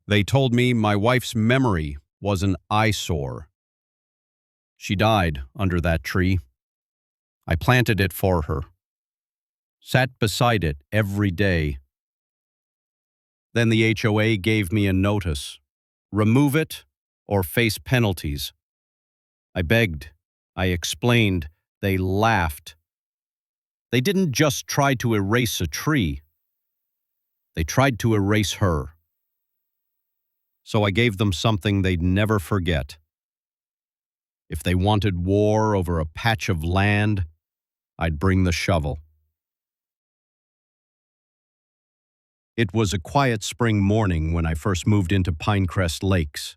They told me my wife's memory was an eyesore. She died under that tree. I planted it for her, sat beside it every day. Then the HOA gave me a notice. Remove it or face penalties. I begged. I explained. They laughed. They didn't just try to erase a tree. They tried to erase her. So I gave them something they'd never forget. If they wanted war over a patch of land, I'd bring the shovel. It was a quiet spring morning when I first moved into Pinecrest Lakes,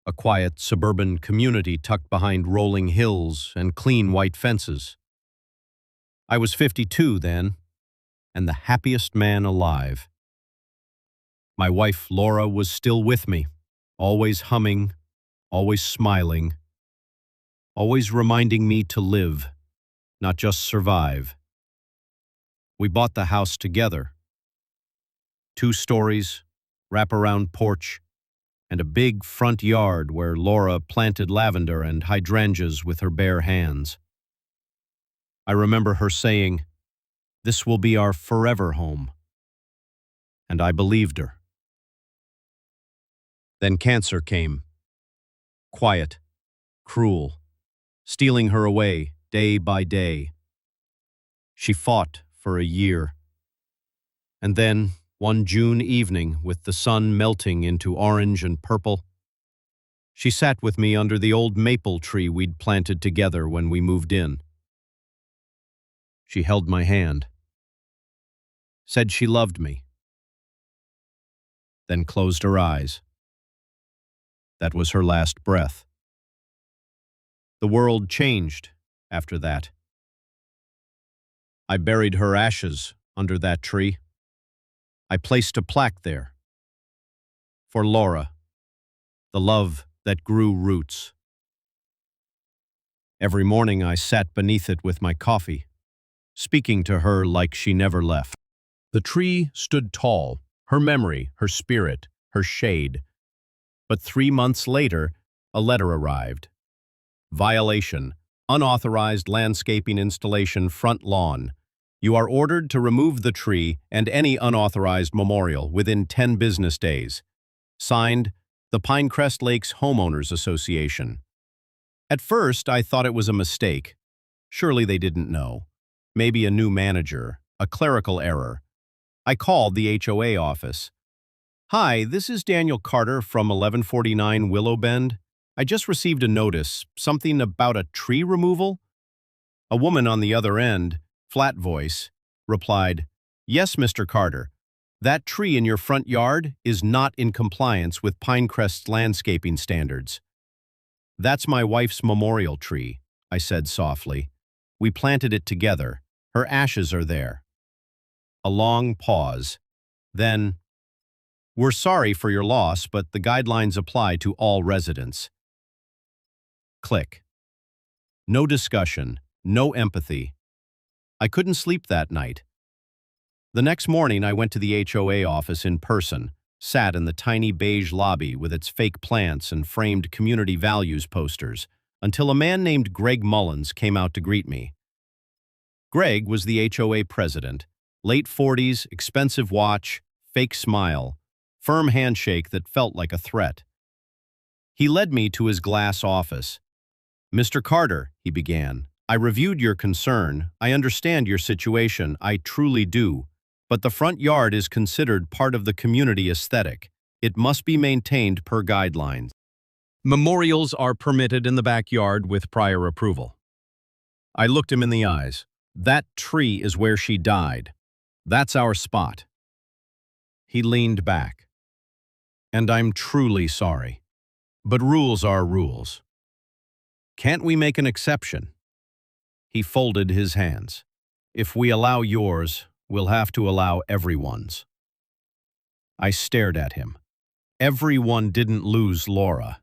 a quiet suburban community tucked behind rolling hills and clean white fences. I was 52 then, and the happiest man alive. My wife, Laura, was still with me, always humming, always smiling, always reminding me to live, not just survive. We bought the house together. 2 stories, wraparound porch, and a big front yard where Laura planted lavender and hydrangeas with her bare hands. I remember her saying, "This will be our forever home." And I believed her. Then cancer came. Quiet, cruel, stealing her away day by day. She fought for a year. And then, one June evening, with the sun melting into orange and purple, she sat with me under the old maple tree we'd planted together when we moved in. She held my hand, said she loved me, then closed her eyes. That was her last breath. The world changed after that. I buried her ashes under that tree. I placed a plaque there. For Laura, the love that grew roots. Every morning I sat beneath it with my coffee, speaking to her like she never left. The tree stood tall, her memory, her spirit, her shade. But 3 months later, a letter arrived. Violation, unauthorized landscaping installation front lawn. You are ordered to remove the tree and any unauthorized memorial within 10 business days. Signed, the Pinecrest Lakes Homeowners Association. At first, I thought it was a mistake. Surely they didn't know. Maybe a new manager, a clerical error. I called the HOA office. "Hi, this is Daniel Carter from 1149 Willow Bend. I just received a notice, something about a tree removal." A woman on the other end, flat voice, replied, "Yes, Mr. Carter. That tree in your front yard is not in compliance with Pinecrest's landscaping standards." "That's my wife's memorial tree," I said softly. "We planted it together. Her ashes are there." A long pause. Then, "We're sorry for your loss, but the guidelines apply to all residents." Click. No discussion, no empathy. I couldn't sleep that night. The next morning, I went to the HOA office in person, sat in the tiny beige lobby with its fake plants and framed community values posters, until a man named Greg Mullins came out to greet me. Greg was the HOA president, late 40s, expensive watch, fake smile, firm handshake that felt like a threat. He led me to his glass office. "Mr. Carter," he began, "I reviewed your concern. I understand your situation, I truly do. But the front yard is considered part of the community aesthetic. It must be maintained per guidelines. Memorials are permitted in the backyard with prior approval." I looked him in the eyes. "That tree is where she died. That's our spot." He leaned back. "And I'm truly sorry. But rules are rules. Can't we make an exception?" He folded his hands. "If we allow yours, we'll have to allow everyone's." I stared at him. Everyone didn't lose Laura.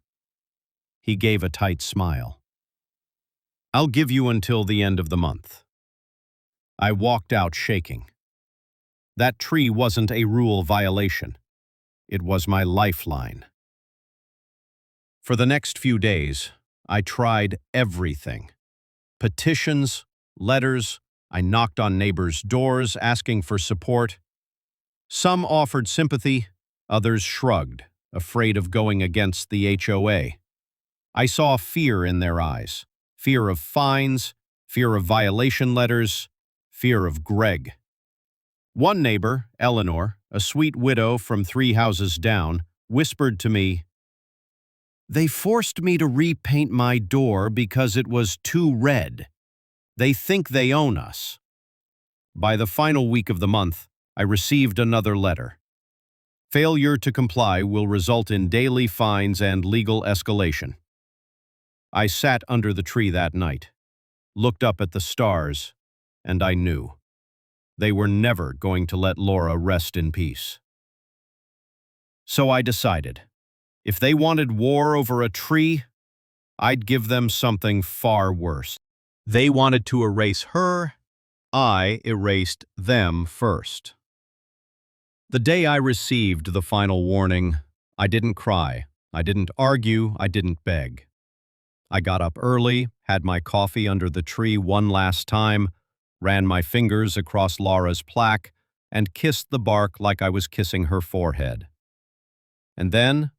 He gave a tight smile. "I'll give you until the end of the month." I walked out shaking. That tree wasn't a rule violation. It was my lifeline. For the next few days, I tried everything. Petitions, letters, I knocked on neighbors' doors asking for support. Some offered sympathy, others shrugged, afraid of going against the HOA. I saw fear in their eyes, fear of fines, fear of violation letters, fear of Greg. One neighbor, Eleanor, a sweet widow from 3 houses down, whispered to me, "They forced me to repaint my door because it was too red. They think they own us." By the final week of the month, I received another letter. Failure to comply will result in daily fines and legal escalation. I sat under the tree that night, looked up at the stars, and I knew. They were never going to let Laura rest in peace. So I decided, if they wanted war over a tree, I'd give them something far worse. They wanted to erase her, I erased them first. The day I received the final warning, I didn't cry, I didn't argue, I didn't beg. I got up early, had my coffee under the tree one last time, ran my fingers across Laura's plaque, and kissed the bark like I was kissing her forehead. And then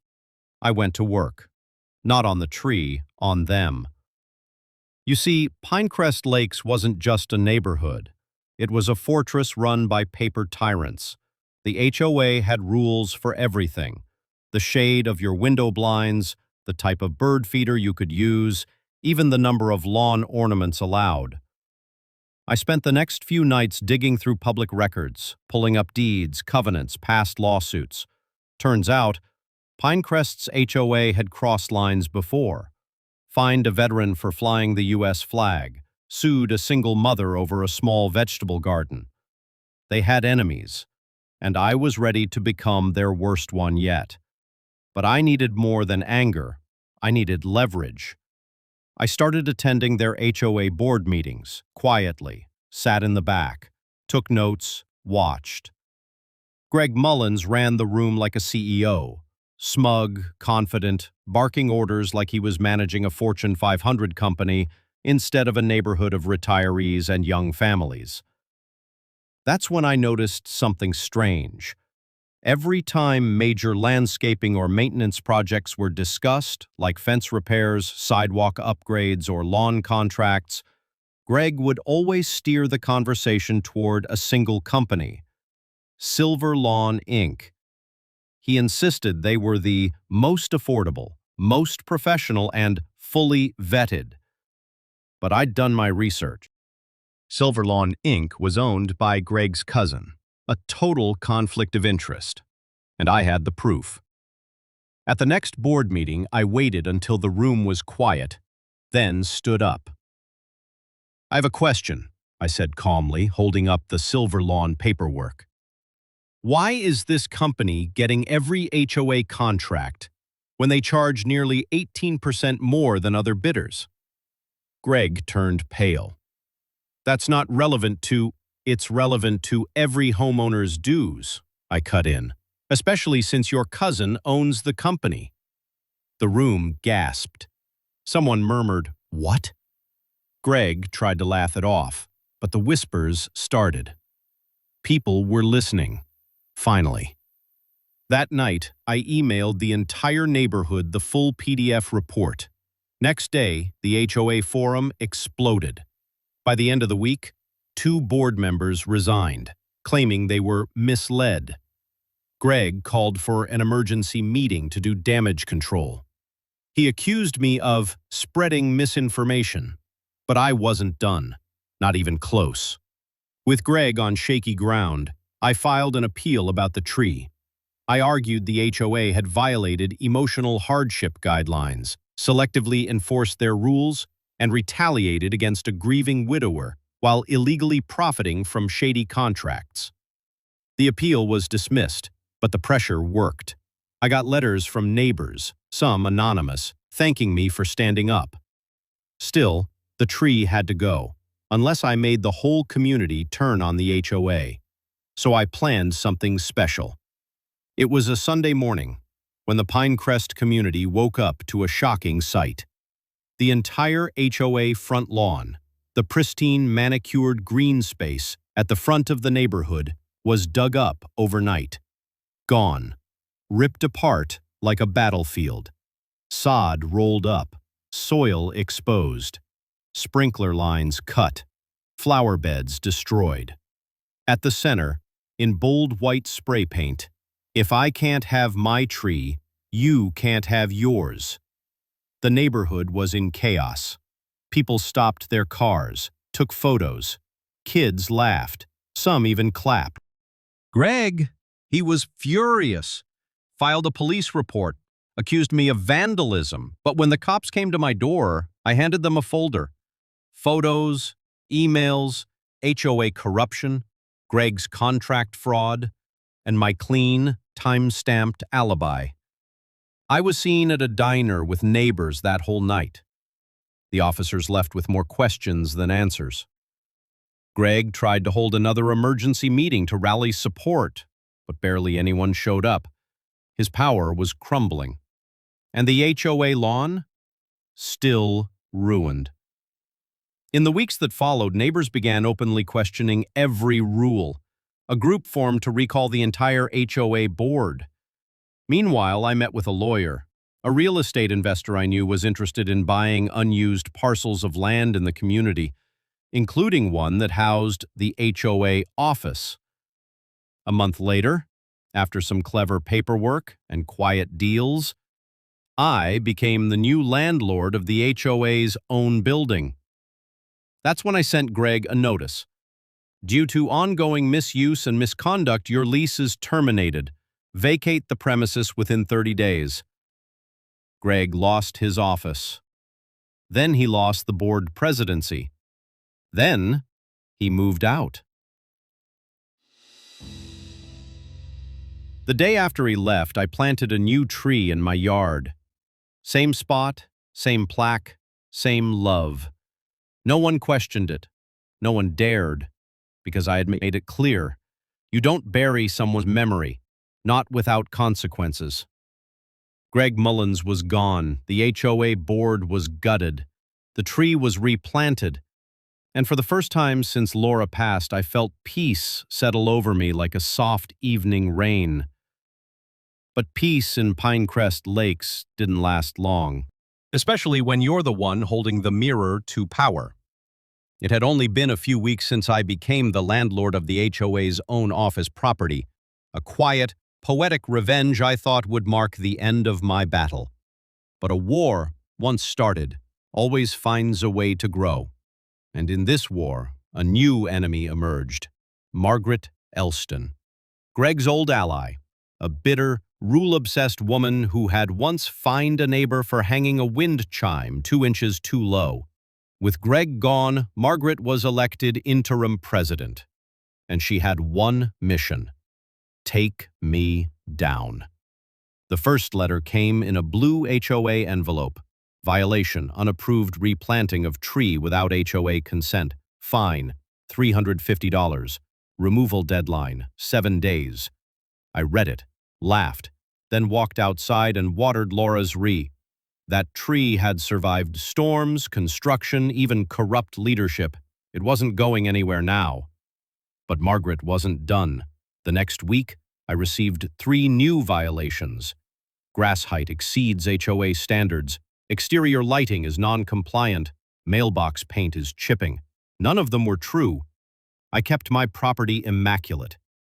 I went to work. Not on the tree, on them. You see, Pinecrest Lakes wasn't just a neighborhood. It was a fortress run by paper tyrants. The HOA had rules for everything. The shade of your window blinds, the type of bird feeder you could use, even the number of lawn ornaments allowed. I spent the next few nights digging through public records, pulling up deeds, covenants, past lawsuits. Turns out, Pinecrest's HOA had crossed lines before, fined a veteran for flying the U.S. flag, sued a single mother over a small vegetable garden. They had enemies, and I was ready to become their worst one yet. But I needed more than anger. I needed leverage. I started attending their HOA board meetings, quietly, sat in the back, took notes, watched. Greg Mullins ran the room like a CEO, smug, confident, barking orders like he was managing a Fortune 500 company instead of a neighborhood of retirees and young families. That's when I noticed something strange. Every time major landscaping or maintenance projects were discussed, like fence repairs, sidewalk upgrades, or lawn contracts, Greg would always steer the conversation toward a single company, Silver Lawn Inc. He insisted they were the most affordable, most professional, and fully vetted. But I'd done my research. Silver Lawn Inc. was owned by Greg's cousin, a total conflict of interest. And I had the proof. At the next board meeting, I waited until the room was quiet, then stood up. "I have a question," I said calmly, holding up the Silver Lawn paperwork. "Why is this company getting every HOA contract when they charge nearly 18% more than other bidders?" Greg turned pale. "That's not relevant to, it's relevant to every homeowner's dues," I cut in, "especially since your cousin owns the company." The room gasped. Someone murmured, "What?" Greg tried to laugh it off, but the whispers started. People were listening, finally. That night, I emailed the entire neighborhood the full PDF report. Next day, the HOA forum exploded. By the end of the week, 2 board members resigned, claiming they were misled. Greg called for an emergency meeting to do damage control. He accused me of spreading misinformation, but I wasn't done, not even close. With Greg on shaky ground, I filed an appeal about the tree. I argued the HOA had violated emotional hardship guidelines, selectively enforced their rules, and retaliated against a grieving widower while illegally profiting from shady contracts. The appeal was dismissed, but the pressure worked. I got letters from neighbors, some anonymous, thanking me for standing up. Still, the tree had to go, unless I made the whole community turn on the HOA. So I planned something special. It was a Sunday morning when the Pinecrest community woke up to a shocking sight. The entire HOA front lawn, the pristine manicured green space at the front of the neighborhood, was dug up overnight. Gone. Ripped apart like a battlefield. Sod rolled up, soil exposed, sprinkler lines cut, flower beds destroyed. At the center, in bold white spray paint, "If I can't have my tree, you can't have yours." The neighborhood was in chaos. People stopped their cars, took photos. Kids laughed. Some even clapped. Greg, he was furious, filed a police report, accused me of vandalism. But when the cops came to my door, I handed them a folder. Photos, emails, HOA corruption, Greg's contract fraud, and my clean, time-stamped alibi. I was seen at a diner with neighbors that whole night. The officers left with more questions than answers. Greg tried to hold another emergency meeting to rally support, but barely anyone showed up. His power was crumbling. And the HOA lawn? Still ruined. In the weeks that followed, neighbors began openly questioning every rule. A group formed to recall the entire HOA board. Meanwhile, I met with a lawyer. A real estate investor I knew was interested in buying unused parcels of land in the community, including one that housed the HOA office. A month later, after some clever paperwork and quiet deals, I became the new landlord of the HOA's own building. That's when I sent Greg a notice. "Due to ongoing misuse and misconduct, your lease is terminated. Vacate the premises within 30 days. Greg lost his office. Then he lost the board presidency. Then he moved out. The day after he left, I planted a new tree in my yard. Same spot, same plaque, same love. No one questioned it. No one dared, because I had made it clear. You don't bury someone's memory, not without consequences. Greg Mullins was gone. The HOA board was gutted. The tree was replanted. And for the first time since Laura passed, I felt peace settle over me like a soft evening rain. But peace in Pinecrest Lakes didn't last long, especially when you're the one holding the mirror to power. It had only been a few weeks since I became the landlord of the HOA's own office property, a quiet, poetic revenge I thought would mark the end of my battle. But a war, once started, always finds a way to grow. And in this war, a new enemy emerged: Margaret Elston, Greg's old ally, a bitter, rule-obsessed woman who had once fined a neighbor for hanging a wind chime 2 inches too low. With Greg gone, Margaret was elected interim president, and she had one mission: take me down. The first letter came in a blue HOA envelope. Violation: unapproved replanting of tree without HOA consent. Fine: $350. Removal deadline: 7 days. I read it, laughed, then walked outside and watered Laura's ree. That tree had survived storms, construction, even corrupt leadership. It wasn't going anywhere now. But Margaret wasn't done. The next week, I received 3 new violations. Grass height exceeds HOA standards. Exterior lighting is non-compliant. Mailbox paint is chipping. None of them were true. I kept my property immaculate.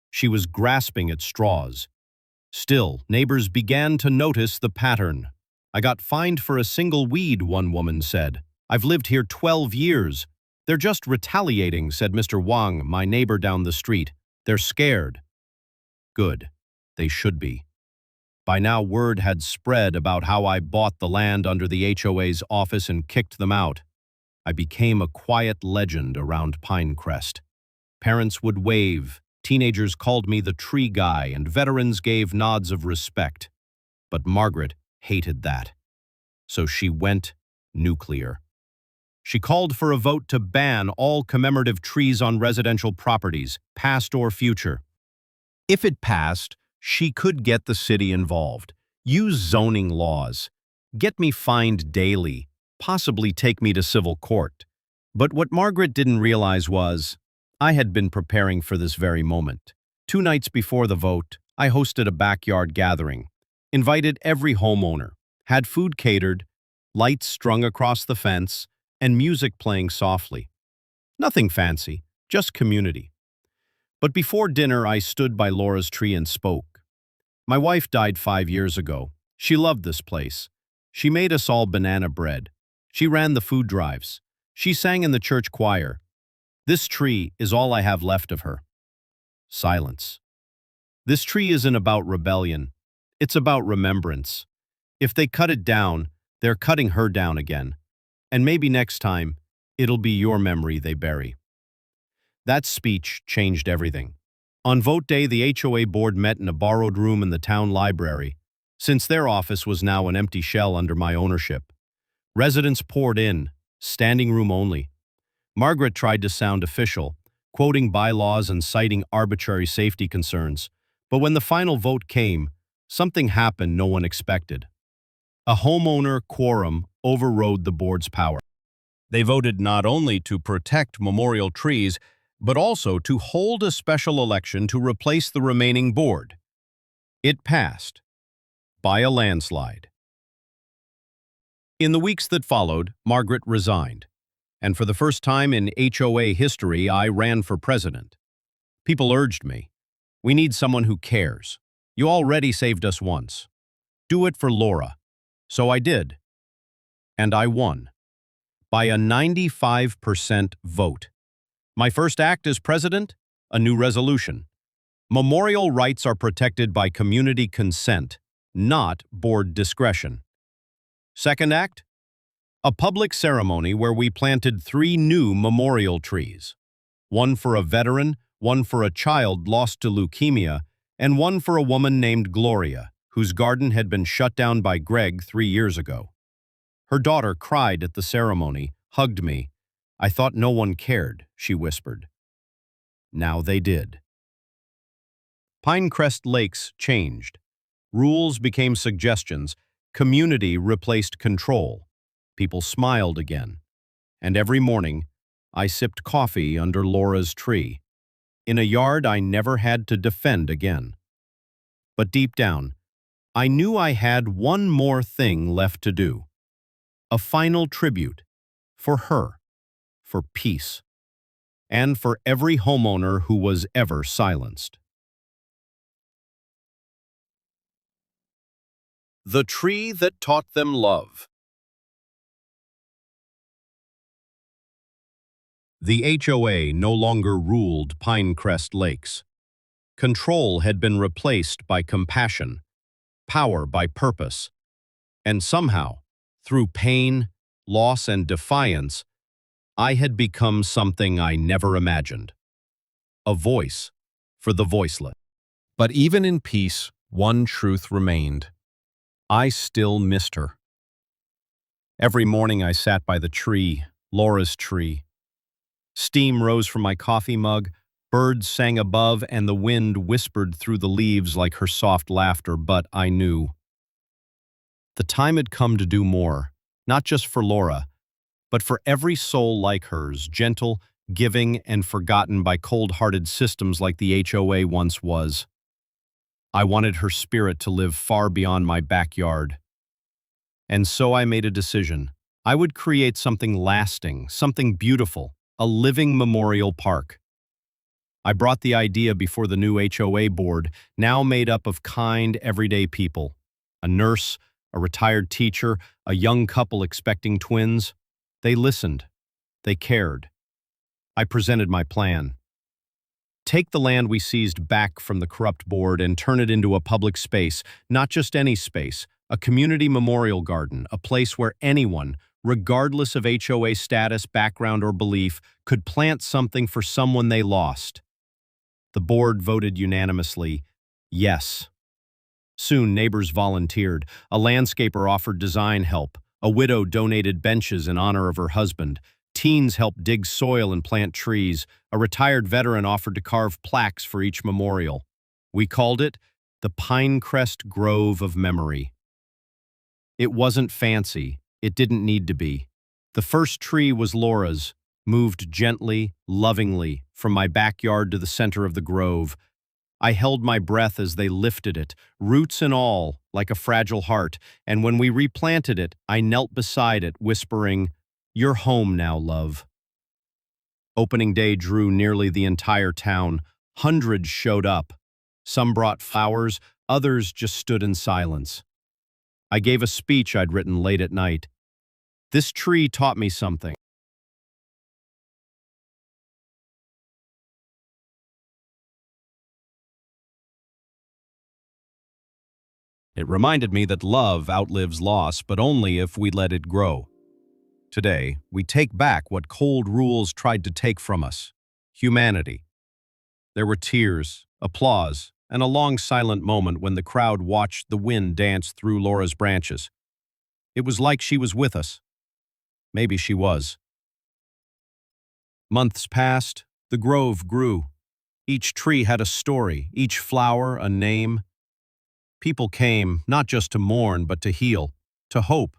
She was grasping at straws. Still, neighbors began to notice the pattern. I got fined for a single weed, one woman said. I've lived here 12 years. They're just retaliating, said Mr. Wang, my neighbor down the street. They're scared. Good. They should be. By now, word had spread about how I bought the land under the HOA's office and kicked them out. I became a quiet legend around Pinecrest. Parents would wave, teenagers called me the tree guy, and veterans gave nods of respect. But Margaret hated that. So she went nuclear. She called for a vote to ban all commemorative trees on residential properties, past or future. If it passed, She could get the city involved, use zoning laws, get me fined daily, possibly take me to civil court. But what Margaret didn't realize was, I had been preparing for this very moment. 2 nights before the vote, I hosted a backyard gathering, invited every homeowner, had food catered, lights strung across the fence, and music playing softly. Nothing fancy, just community. But before dinner, I stood by Laura's tree and spoke. My wife died 5 years ago. She loved this place. She made us all banana bread. She ran the food drives. She sang in the church choir. This tree is all I have left of her. Silence. This tree isn't about rebellion. It's about remembrance. If they cut it down, they're cutting her down again. And maybe next time, it'll be your memory they bury. That speech changed everything. On vote day, the HOA board met in a borrowed room in the town library, since their office was now an empty shell under my ownership. Residents poured in, standing room only. Margaret tried to sound official, quoting bylaws and citing arbitrary safety concerns. But when the final vote came, something happened no one expected. A homeowner quorum overrode the board's power. They voted not only to protect memorial trees, but also to hold a special election to replace the remaining board. It passed by a landslide. In the weeks that followed, Margaret resigned, and for the first time in HOA history, I ran for president. People urged me, "We need someone who cares. You already saved us once. Do it for Laura." So I did, and I won by a 95% vote. My first act as president? A new resolution. Memorial rights are protected by community consent, not board discretion. Second act? A public ceremony where we planted 3 new memorial trees. One for a veteran, one for a child lost to leukemia, and one for a woman named Gloria, whose garden had been shut down by Greg 3 years ago. Her daughter cried at the ceremony, hugged me. "I thought no one cared," she whispered. Now they did. Pinecrest Lakes changed. Rules became suggestions. Community replaced control. People smiled again. And every morning, I sipped coffee under Laura's tree, in a yard I never had to defend again. But deep down, I knew I had one more thing left to do. A final tribute for her, for peace, and for every homeowner who was ever silenced. The tree that taught them love. The HOA no longer ruled Pinecrest Lakes. Control had been replaced by compassion, power by purpose, and somehow, through pain, loss, and defiance, I had become something I never imagined. A voice for the voiceless. But even in peace, one truth remained. I still missed her. Every morning I sat by the tree, Laura's tree. Steam rose from my coffee mug, birds sang above, and the wind whispered through the leaves like her soft laughter, but I knew. The time had come to do more, not just for Laura, but for every soul like hers, gentle, giving, and forgotten by cold-hearted systems like the HOA once was. I wanted her spirit to live far beyond my backyard. And so I made a decision. I would create something lasting, something beautiful, a living memorial park. I brought the idea before the new HOA board, now made up of kind, everyday people. A nurse, a retired teacher, a young couple expecting twins. They listened. They cared. I presented my plan. Take the land we seized back from the corrupt board and turn it into a public space, not just any space, a community memorial garden, a place where anyone, regardless of HOA status, background, or belief, could plant something for someone they lost. The board voted unanimously, yes. Soon neighbors volunteered. A landscaper offered design help. A widow donated benches in honor of her husband. Teens helped dig soil and plant trees. A retired veteran offered to carve plaques for each memorial. We called it the Pinecrest Grove of Memory. It wasn't fancy. It didn't need to be. The first tree was Laura's, moved gently, lovingly, from my backyard to the center of the grove. I held my breath as they lifted it, roots and all, like a fragile heart, and when we replanted it, I knelt beside it, whispering, "You're home now, love." Opening day drew nearly the entire town. Hundreds showed up. Some brought flowers, others just stood in silence. I gave a speech I'd written late at night. This tree taught me something. It reminded me that love outlives loss, but only if we let it grow. Today, we take back what cold rules tried to take from us: humanity. There were tears, applause, and a long silent moment when the crowd watched the wind dance through Laura's branches. It was like she was with us. Maybe she was. Months passed, the grove grew. Each tree had a story, each flower a name. People came, not just to mourn, but to heal, to hope.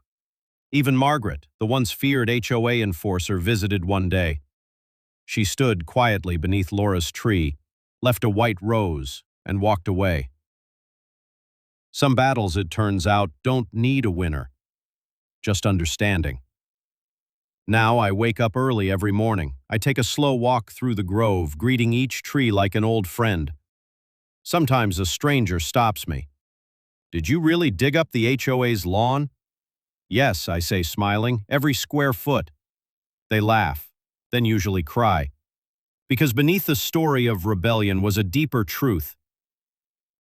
Even Margaret, the once feared HOA enforcer, visited one day. She stood quietly beneath Laura's tree, left a white rose, and walked away. Some battles, it turns out, don't need a winner, just understanding. Now I wake up early every morning. I take a slow walk through the grove, greeting each tree like an old friend. Sometimes a stranger stops me. "Did you really dig up the HOA's lawn?" "Yes," I say, smiling, "every square foot." They laugh, then usually cry. Because beneath the story of rebellion was a deeper truth.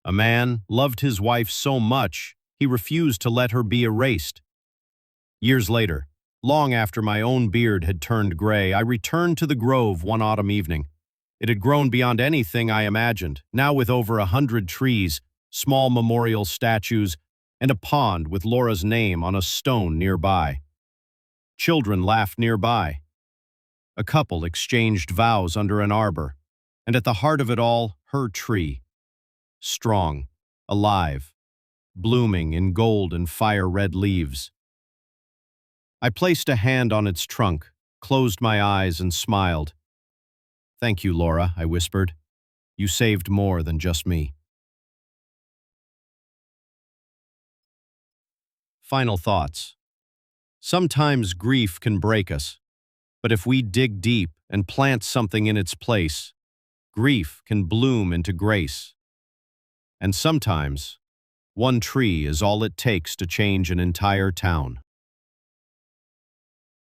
A man loved his wife so much, he refused to let her be erased. Years later, long after my own beard had turned gray, I returned to the grove one autumn evening. It had grown beyond anything I imagined, now with over 100 trees, small memorial statues, and a pond with Laura's name on a stone nearby. Children laughed nearby. A couple exchanged vows under an arbor, and at the heart of it all, her tree. Strong, alive, blooming in gold and fire-red leaves. I placed a hand on its trunk, closed my eyes, and smiled. "Thank you, Laura," I whispered. "You saved more than just me." Final thoughts. Sometimes grief can break us, but if we dig deep and plant something in its place, grief can bloom into grace. And sometimes, one tree is all it takes to change an entire town.